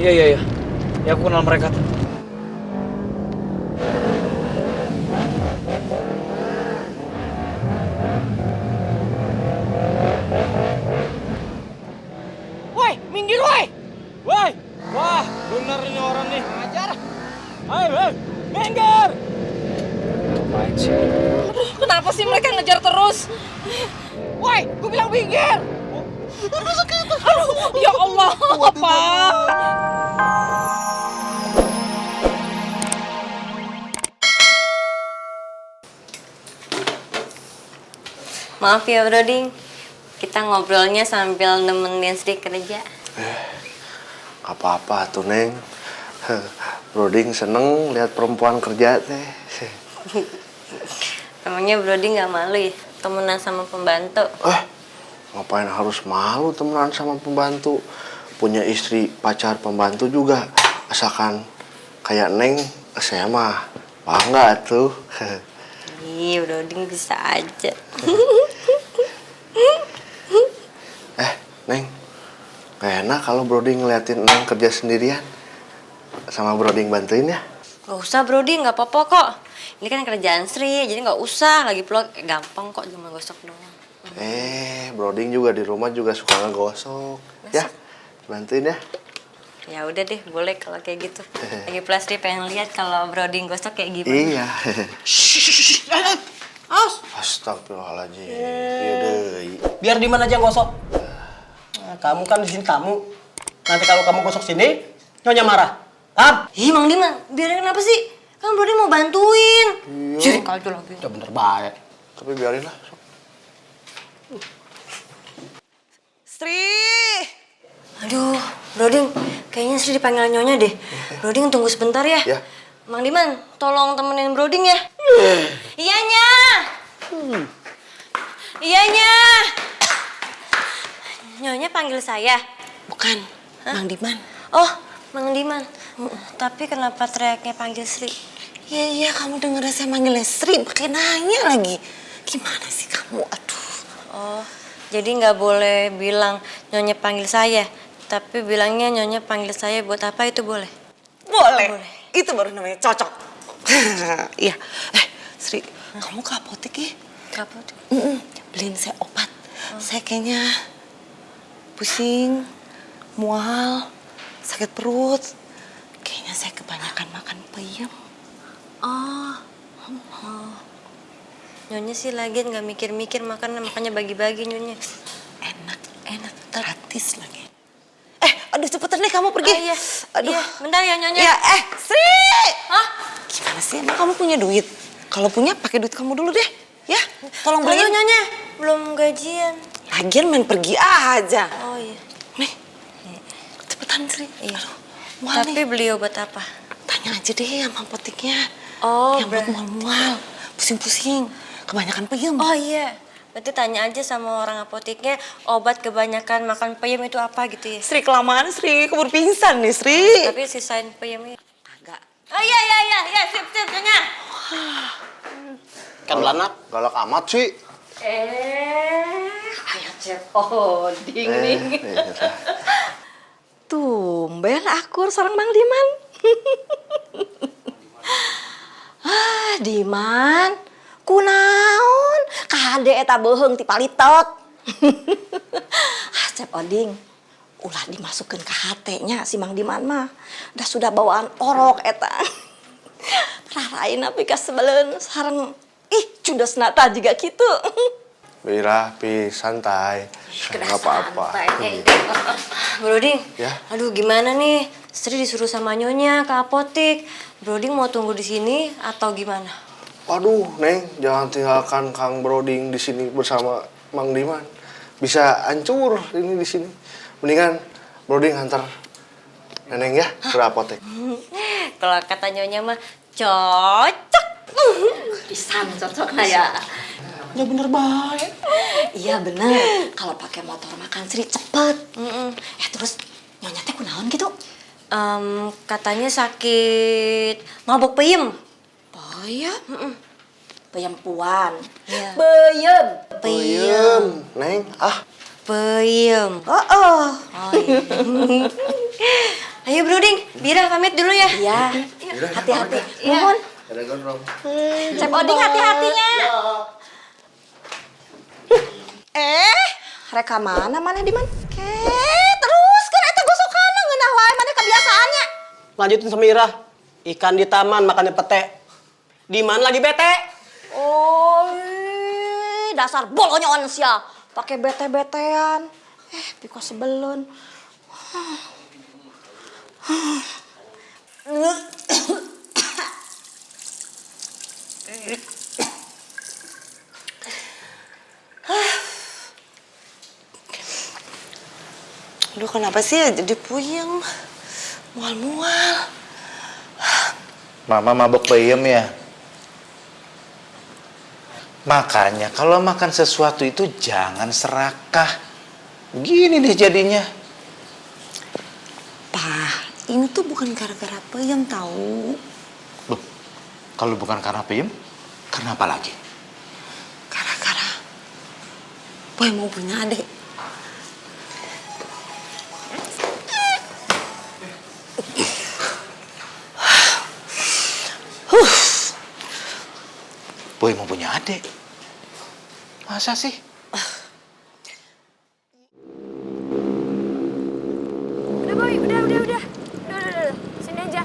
Iya, iya, iya. Ya, aku kenal mereka tuh. Woi, minggir woi! Woi! Wah, bener ini orang nih. Ajar. Ayo, minggir! Ngapain sih? Aduh, kenapa sih mereka ngejar terus? Woi, gue bilang minggir! Aduh, ya Allah, apa? Maaf ya Broding, kita ngobrolnya sambil nemenin Sri kerja. Apa-apa tuh Neng. Broding seneng lihat perempuan kerja teh. Emangnya Broding nggak malu ya temenan sama pembantu? Ngapain harus malu temenan sama pembantu? Punya istri pacar pembantu juga. Asalkan kayak Neng, saya mah bangga tuh. Ih, Broding bisa aja. Neng, gak enak kalau Broding ngeliatin Neng kerja sendirian. Sama Broding bantuin ya. Gak usah Broding, nggak apa-apa kok. Ini kan kerjaan Sri, jadi nggak usah. Lagi pula gampang kok, cuma gosok doang. Broding juga di rumah juga suka ngegosok. Ya, bantuin ya. Ya udah deh, boleh kalau kayak gitu. Lagi pula Sri pengen lihat kalau Broding gosok kayak gimana. Iya. Awas, Astagfirullahaladzim. Iya deh. biar di mana aja yang gosok. Nah, kamu kan di sini kamu. Nanti kalau kamu gosok sini, Nyonya marah. Paham? Ih, Mang Diman, biarin kenapa sih? Kan Broding mau bantuin. Iya. Jadi kacau lagi. Udah bener baik. Tapi biarin lah. Sri! Aduh, Broding, kayaknya Sri dipanggil Nyonya deh. Broding tunggu sebentar ya. Ya. Mang Diman, tolong temenin Broding ya. Iyanya. Iyanya. Nyonya panggil saya. Bukan, Mang Diman. Oh, Mang Diman. Tapi kenapa teriaknya panggil Sri? Iya, kamu denger saya manggilnya Sri, pakai nanya lagi. Gimana sih kamu? Aduh. Oh, jadi nggak boleh bilang Nyonya panggil saya. Tapi bilangnya Nyonya panggil saya buat apa itu boleh? Boleh. Boleh. Itu baru namanya cocok. Iya. Sri, kamu ke apotek ya? Apa tuh? Beliin saya obat. Saya kayaknya pusing, mual, sakit perut. Kayaknya saya kebanyakan makan peyem. Oh. Nyonya sih lagi nggak mikir-mikir makan, makanya bagi-bagi Nyonya. Enak, gratis lagi. Aduh cepetan deh kamu pergi. Iya. Aduh. Iya, bentar ya Nyonya. Ya, Sri! Hah? Gimana sih, emang kamu punya duit? Kalau punya, pakai duit kamu dulu deh. Ya, tolong Tunggu beliin. Nyonya, belum gajian. Lagian main pergi aja. Oh iya. Nih, cepetan Sri. Iya. Aduh, mual Tapi nih. beli obat apa? Tanya aja deh sama apoteknya. Oh, yang buat mual-mual, pusing-pusing, kebanyakan peyem. Oh iya. Berarti tanya aja sama orang apoteknya obat kebanyakan makan peyem itu apa gitu ya. Sri kelamaan Sri, keburu pingsan nih Sri. Tapi sisain peyemnya. Agak. Oh iya, sip Nyonya. Kan belanak. Galak amat sih. Ayah Chef Oding nih. Tumben akur sareng Mang Diman. Diman, kunaon? Kade eta beuheung ti palitek. Cep Oding, ulah dimasukkeun ka hatenya si Mang Diman mah. Da sudah bawaan orok eta. Raraina pika sebeleun sareng cudosna tah jiga kitu. Bira, santai. Nggak apa-apa. Broding, Ya? aduh gimana nih? Sri disuruh sama Nyonya ke apotek. Broding mau tunggu di sini atau gimana? Waduh, Neng, jangan tinggalkan Kang Broding di sini bersama Mang Diman. Bisa hancur ini di sini. Mendingan Broding antar Neneng ya ke apotek. Kalau kata Nyonya mah cocok. Pisan cocoknya ya. Ya bener baik. Iya bener. Kalau pakai motor makan Sri cepet. Terus Nyonya teh kunaon gitu? Katanya sakit mabok peyem. Oh iya? Peyempuan. Iya. Beyem. Peyem, Neng. Peyem. Oh. Oh iya. Ayo Broding, Bira pamit dulu ya. Iya, hati-hati. Mohon. Ada gondrong. Cep Oding hati-hatinya. Reka mana di mana? Terus kan eta gosokana ngeunah wae mana kebiasaannya. Lanjutin sama Ira. Ikan di taman makannya pete. Di mana lagi bete? Oh, dasar bolonyoan sia. Pakai bete-betean. Piko sebelun. Aduh kenapa sih ya jadi puyeng? Mual-mual. Mama mabok bayam ya. Makanya kalau makan sesuatu itu jangan serakah. Begini deh jadinya. Pak, ini tuh bukan gara-gara peyem tahu. Loh, kalau bukan karena bayam, karena apa lagi? Gara-gara Boy mau punya adik. Boy mau punya adik. Masa sih? Udah Boy, udah. Sini aja.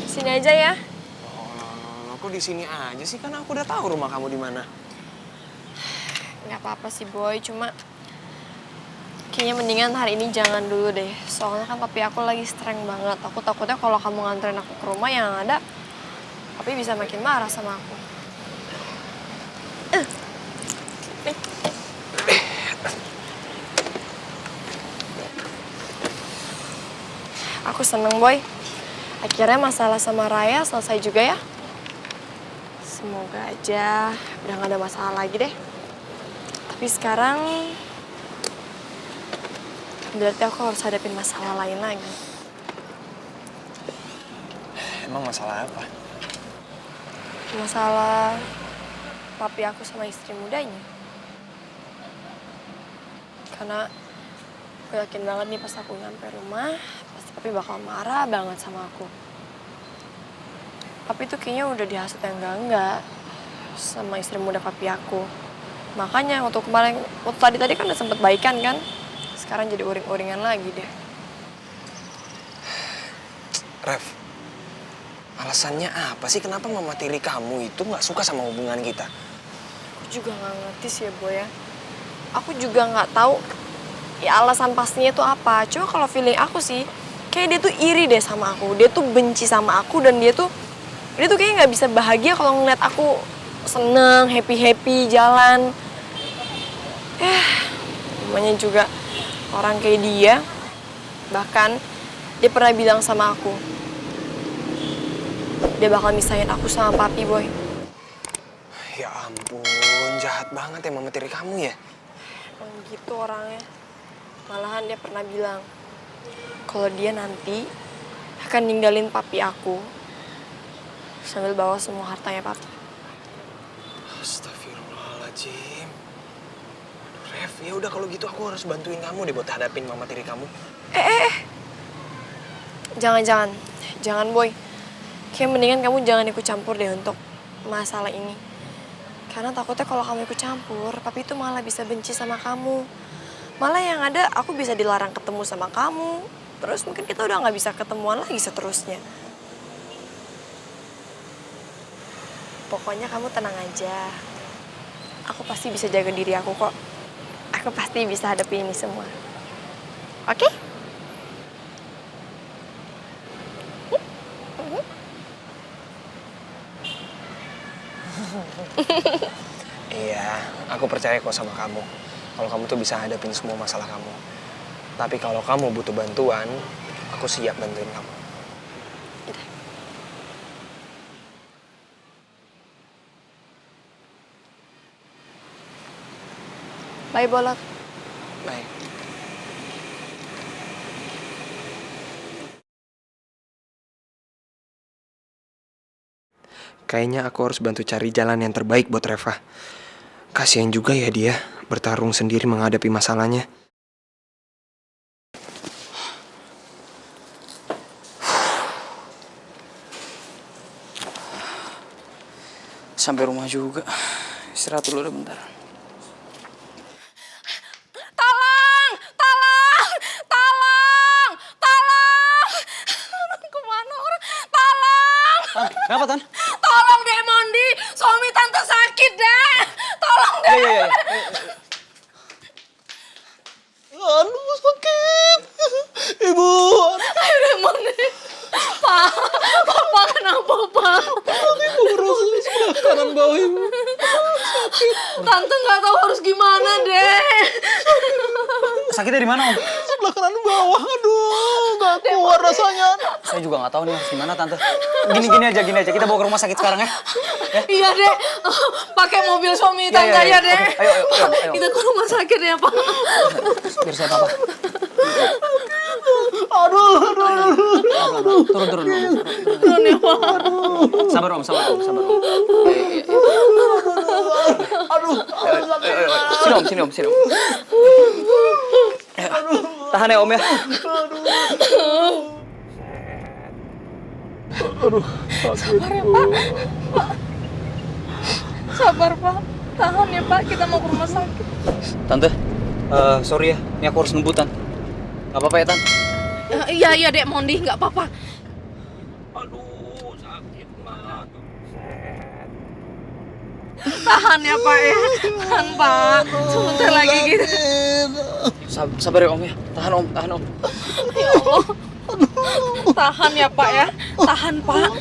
Sini aja ya. Aku di sini aja sih, kan aku udah tahu rumah kamu di mana. Nggak apa-apa sih Boy, cuma kayaknya mendingan hari ini jangan dulu deh. Soalnya kan papi aku lagi streng banget. Aku takutnya kalau kamu nganterin aku ke rumah yang ada, papi bisa makin marah sama aku. Aku seneng Boy. Akhirnya masalah sama Raya selesai juga ya. Semoga aja udah gak ada masalah lagi deh. Tapi sekarang berarti aku harus hadapin masalah lain lagi. Emang masalah apa? Masalah papi aku sama istri mudanya. Karena aku yakin banget nih pas aku nyampe rumah, pasti papi bakal marah banget sama aku. Papi tuh kayaknya udah dihasut yang enggak sama istri muda papi aku. Makanya waktu kemarin, waktu tadi kan udah sempet baikan kan. Sekarang jadi uring-uringan lagi deh. Rev, alasannya apa sih kenapa mama tiri kamu itu nggak suka sama hubungan kita? Aku juga nggak ngerti sih ya Boy ya. Aku juga nggak tahu ya alasan pastinya itu apa. Cuma kalau feeling aku sih, kayak dia tuh iri deh sama aku. Dia tuh benci sama aku dan dia tuh kayaknya nggak bisa bahagia kalau ngeliat aku seneng, happy jalan. Namanya juga orang kayak dia. Bahkan dia pernah bilang sama aku, dia bakal misahin aku sama papi Boy. Ya ampun, jahat banget ya mama tiri kamu ya. Emang gitu orangnya. Malahan dia pernah bilang kalau dia nanti akan ninggalin papi aku sambil bawa semua hartanya papi. Astagfirullahaladzim. Rev, ya udah kalau gitu aku harus bantuin kamu deh buat hadapin mama tiri kamu. Jangan Boy. Kayak mendingan kamu jangan ikut campur deh untuk masalah ini. Karena takutnya kalau kamu ikut campur, papi itu malah bisa benci sama kamu. Malah yang ada aku bisa dilarang ketemu sama kamu. Terus mungkin kita udah nggak bisa ketemuan lagi seterusnya. Pokoknya kamu tenang aja. Aku pasti bisa jaga diri aku kok. Aku pasti bisa hadapi ini semua. Oke? Iya, aku percaya kok sama kamu. Kalau kamu tuh bisa hadapin semua masalah kamu. Tapi kalau kamu butuh bantuan, aku siap bantuin kamu. Bye, Bolot. Baik. Kayaknya aku harus bantu cari jalan yang terbaik buat Reva. Kasihan juga ya dia bertarung sendiri menghadapi masalahnya. Sampai rumah juga. Istirahat dulu deh bentar. Tolong! Tolong! Tolong! Tolong! Kemana orang? Tolong! Tan, kenapa Tan? Tolong deh Mondi! Suami tante sakit deh! Tolong deh! Iya. Aduh, sakit. Ibu. Ayo deh Mondi! Pak! Papa kenapa Pak? Ibu ngerasa sebelah kanan bawah ibu. Tante nggak tahu harus gimana deh. Sakitnya di mana Om? Sebelah kanan bawah. Aduh, gak kuat rasanya. Saya juga nggak tahu nih harus gimana Tante. Gini aja. Kita bawa ke rumah sakit sekarang ya. Iya deh, pakai mobil suami tante Iya. ya deh. Oke, ayo. Kita ke rumah sakit ya Pak. Biar saya papa. Aduh. Turun. Turun ya Pak. Sabar Om. Aduh. Sini Om. Tahan ya Om ya. Sabar Pak, tahan ya Pak, kita mau ke rumah sakit. Tante, sorry ya, ini aku harus ngebutan. Gak apa-apa ya, Tan? Iya dek Mondi, nggak apa-apa. Aduh, sakit banget. Tahan ya Pak ya, tahan Pak. Sebentar lagi gitu. Sabar ya Om ya, tahan Om. Ya Allah. Tahan ya Pak ya, tahan Pak.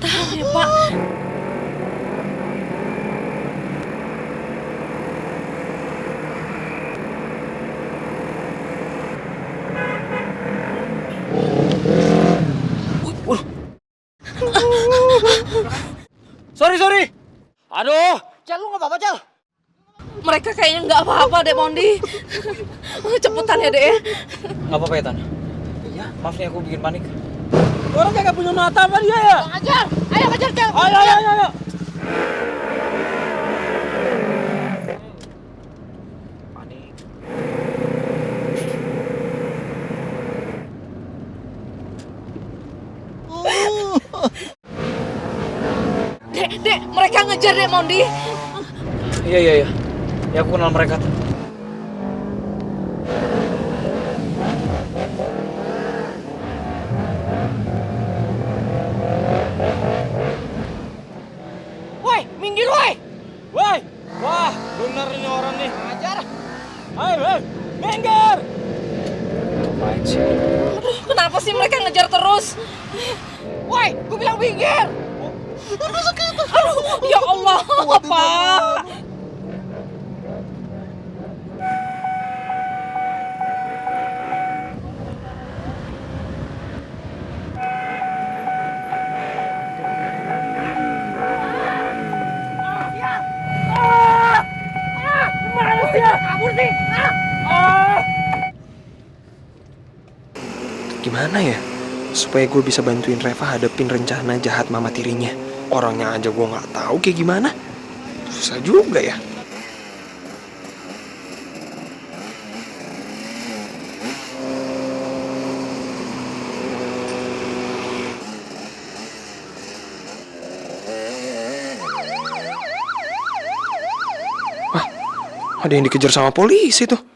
Tahan ya Pak. Sorry. Aduh, Cal, lu gak apa-apa, Cal? Mereka kayaknya nggak apa-apa dek Mondi. Cepetan ya dek ya. Gak apa-apa ya, Tan? Iya. Maaf nih aku bikin panik. Orang kayak punya mata apa dia ya? Ajar, ayo kejar Cel. Ayo. Panik. Dek, mereka ngejar dek Mondi. Iya. Ya aku kenal mereka. Woi, minggir woi. Woi. Wah, bener ini orang nih. Ajar. Ayo, minggir. Ngapain sih? Aduh, kenapa sih mereka ngejar terus? Woi, gue bilang minggir. Aduh, ya Allah, Pak. Gimana ya? Supaya gue bisa bantuin Reva hadapin rencana jahat mama tirinya. Orangnya aja gue nggak tahu kayak gimana. Susah juga ya. Wah, ada yang dikejar sama polisi tuh.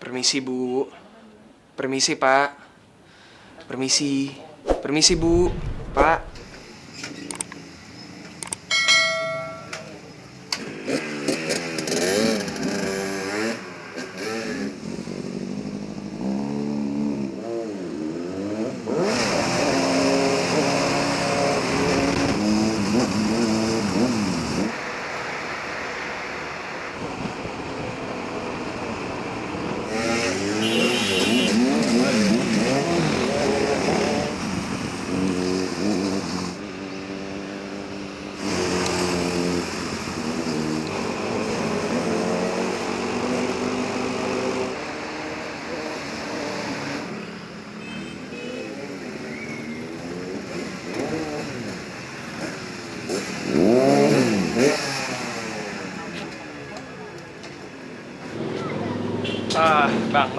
Permisi, Bu. Permisi, Pak. Permisi. Permisi, Bu. Pak. Bang,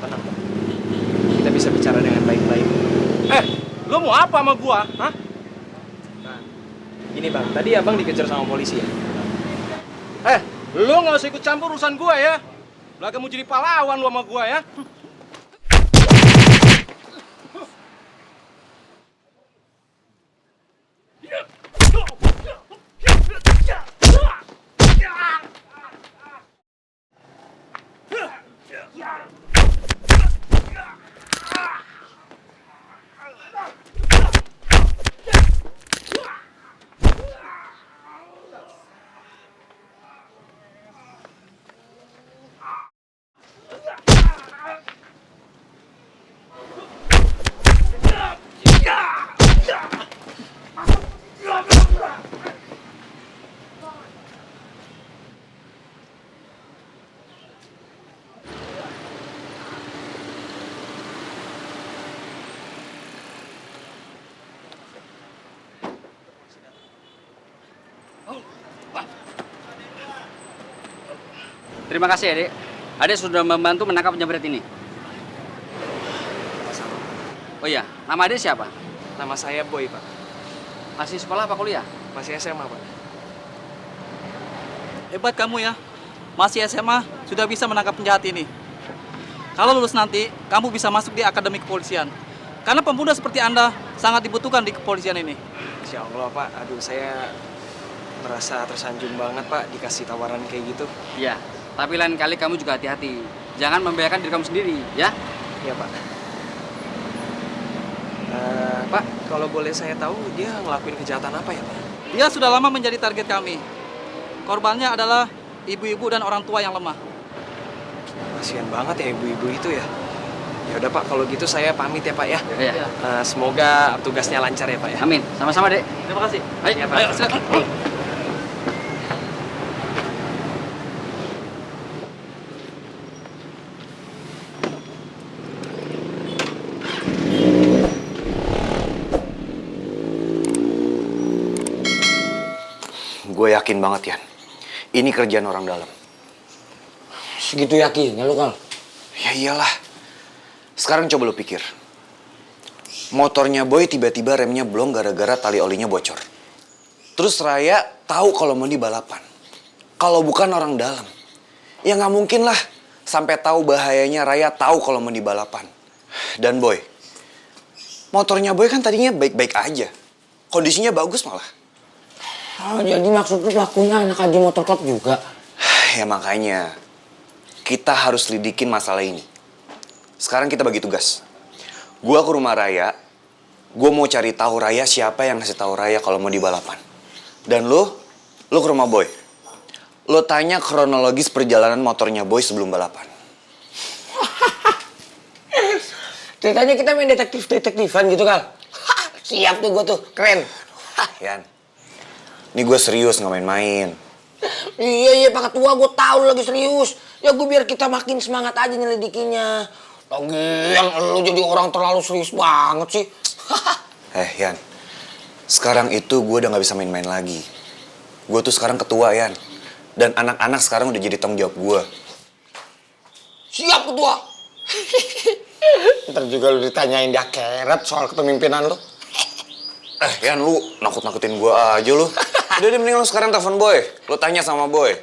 tenang, Bang. Kita bisa bicara dengan baik-baik. Lu mau apa sama gua? Hah? Bang, ini Bang, tadi Abang dikejar sama polisi ya? Lu nggak usah ikut campur urusan gua ya. Lah kamu jadi pahlawan lu sama gua ya. Terima kasih, Adik. Adik sudah membantu menangkap penjamret ini. Oh iya, nama Adik siapa? Nama saya Boy, Pak. Masih sekolah apa kuliah? Masih SMA, Pak. Hebat kamu ya, masih SMA sudah bisa menangkap penjahat ini. Kalau lulus nanti, kamu bisa masuk di akademi kepolisian. Karena pemuda seperti Anda sangat dibutuhkan di kepolisian ini. Insya Allah, Pak. Aduh, saya merasa tersanjung banget, Pak, dikasih tawaran kayak gitu. Iya, tapi lain kali kamu juga hati-hati. Jangan membahayakan diri kamu sendiri, ya? Iya, Pak. Pak, kalau boleh saya tahu, dia ngelakuin kejahatan apa ya, Pak? Dia sudah lama menjadi target kami. Korbannya adalah ibu-ibu dan orang tua yang lemah. Kasian banget ya ibu-ibu itu ya. Ya udah Pak, kalau gitu saya pamit ya Pak ya. Iya. Semoga tugasnya lancar ya Pak ya. Amin. Sama-sama, Dek. Terima kasih. Iya, Pak. Ayo, silakan. Gue yakin banget, Yan. Ini kerjaan orang dalam. Segitu yakinnya lo, Kal? Ya iyalah. Sekarang coba lo pikir. Motornya Boy tiba-tiba remnya blong gara-gara tali olinya bocor. Terus Raya tahu kalau Mondi balapan. Kalau bukan orang dalam. Ya nggak mungkin lah. Sampai tahu bahayanya Raya tahu kalau Mondi balapan. Dan Boy. Motornya Boy kan tadinya baik-baik aja. Kondisinya bagus malah. Oh, jadi maksud lu pelakunya anak aji motor club juga? Ya makanya, kita harus lidikin masalah ini. Sekarang kita bagi tugas. Gua ke rumah Raya, gua mau cari tahu Raya siapa yang ngasih tahu Raya kalau mau di balapan. Dan lo ke rumah Boy. Lo tanya kronologis perjalanan motornya Boy sebelum balapan. Ceritanya kita main detektif-detektifan gitu, Kal? Siap tuh gua tuh, keren. Yan, ini gue serius nggak main-main. Iya, Pak Ketua, gue tahu lu lagi serius. Ya gue biar kita makin semangat aja nyelidikinya. Lagian lu jadi orang terlalu serius banget sih. Yan, sekarang itu gue udah nggak bisa main-main lagi. Gue tuh sekarang ketua, Yan. Dan anak-anak sekarang udah jadi tanggung jawab gue. Siap, Ketua. Ntar juga lu ditanyain di akhirat soal kepemimpinan lu. Yan, lu nakut-nakutin gue aja lu. Udah deh, mending lu sekarang telepon Boy. Lu tanya sama Boy.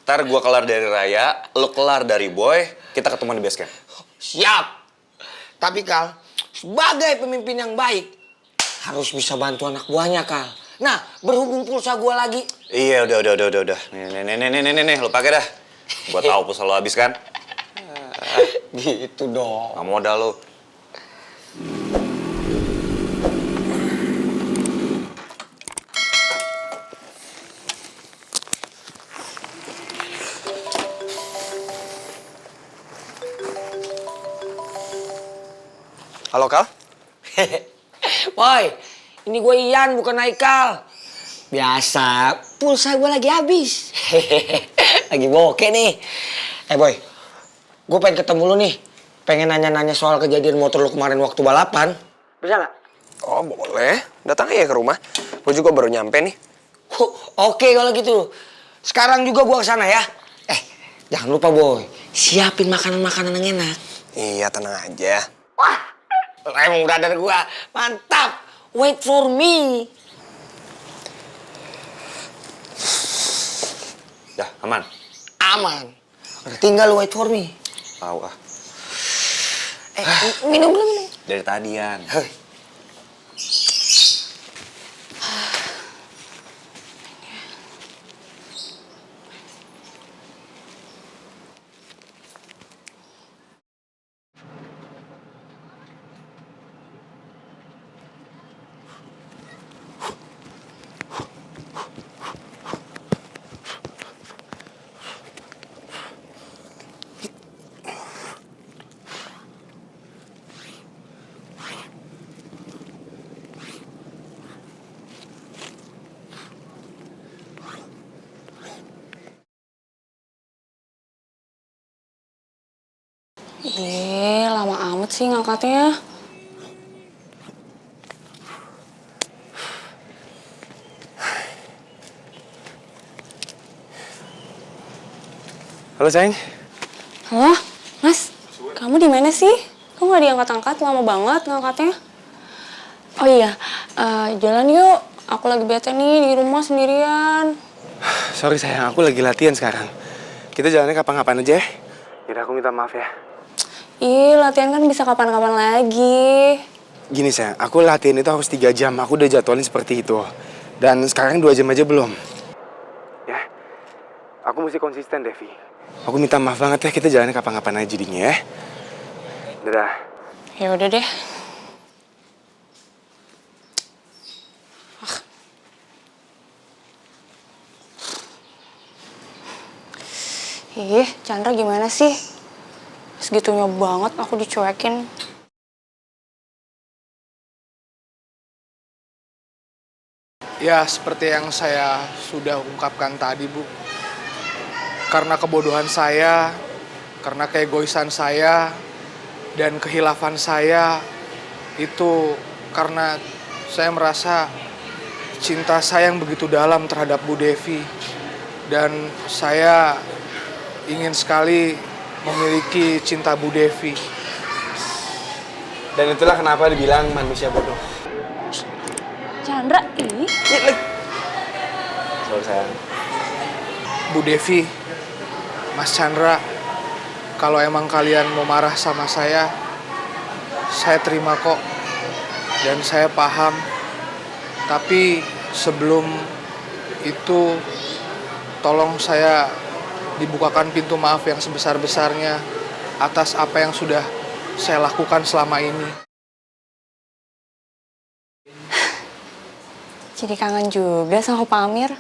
Ntar gue kelar dari Raya, lu kelar dari Boy, kita ketemu di base camp. Siap. Tapi Kal, sebagai pemimpin yang baik, harus bisa bantu anak buahnya Kal. Nah, berhubung pulsa gue lagi. Iya, udah. Nih, lu pakai dah. Gua tahu pulsa lu habis kan? Gitu dong. Nggak modal lu. Halo, Kal? Boy, ini gue Ian bukan Haikal. Biasa, pulsa gue lagi habis. Lagi bokeh nih. Boy, gue pengen ketemu lu nih. Pengen nanya-nanya soal kejadian motor lu kemarin waktu balapan. Bisa nggak? Oh, boleh. Datang aja ke rumah. Gue juga baru nyampe nih. Oke kalau gitu. Sekarang juga gue kesana ya. Jangan lupa Boy, siapin makanan-makanan yang enak. Iya, tenang aja. Wah, emang brother gue mantap. Wait for me. Dah, aman. Aman. Udah tinggal wait for me. Tahu ah. Minum dulu. Dari tadian. Lama amat sih ngangkatnya. Halo, sayang. Halo, Mas. Kamu di mana sih? Kok nggak diangkat-angkat? Lama banget ngangkatnya. Oh iya, jalan yuk. Aku lagi bete nih di rumah sendirian. Sorry, sayang. Aku lagi latihan sekarang. Kita jalannya kapan-kapan aja ya. Yaudah, aku minta maaf ya. Ih, latihan kan bisa kapan-kapan lagi. Gini, sayang. Aku latihan itu harus 3 jam. Aku udah jadwalin seperti itu. Dan sekarang 2 jam aja belum. Ya. Aku mesti konsisten, Devi. Aku minta maaf banget ya. Kita jalannya kapan-kapan aja jadinya ya. Dadah. Ya udah deh. Ih, Chandra gimana sih? Segitunya banget aku dicuekin. Ya, seperti yang saya sudah ungkapkan tadi, Bu. Karena kebodohan saya, karena keegoisan saya, dan kehilafan saya, itu karena saya merasa cinta saya yang begitu dalam terhadap Bu Devi. Dan saya ingin sekali memiliki cinta Bu Devi. Dan itulah kenapa dibilang manusia bodoh. Chandra, ih. Sorry, sayang. Bu Devi, Mas Chandra, kalau emang kalian mau marah sama saya terima kok. Dan saya paham. Tapi sebelum itu, tolong saya dibukakan pintu maaf yang sebesar-besarnya atas apa yang sudah saya lakukan selama ini. Jadi kangen juga sama Pak Amir.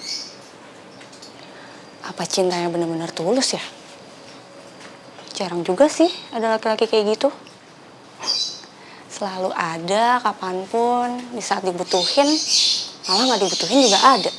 Apa cintanya benar-benar tulus ya? Jarang juga sih ada laki-laki kayak gitu. Selalu ada kapanpun, di saat dibutuhin, malah nggak dibutuhin juga ada.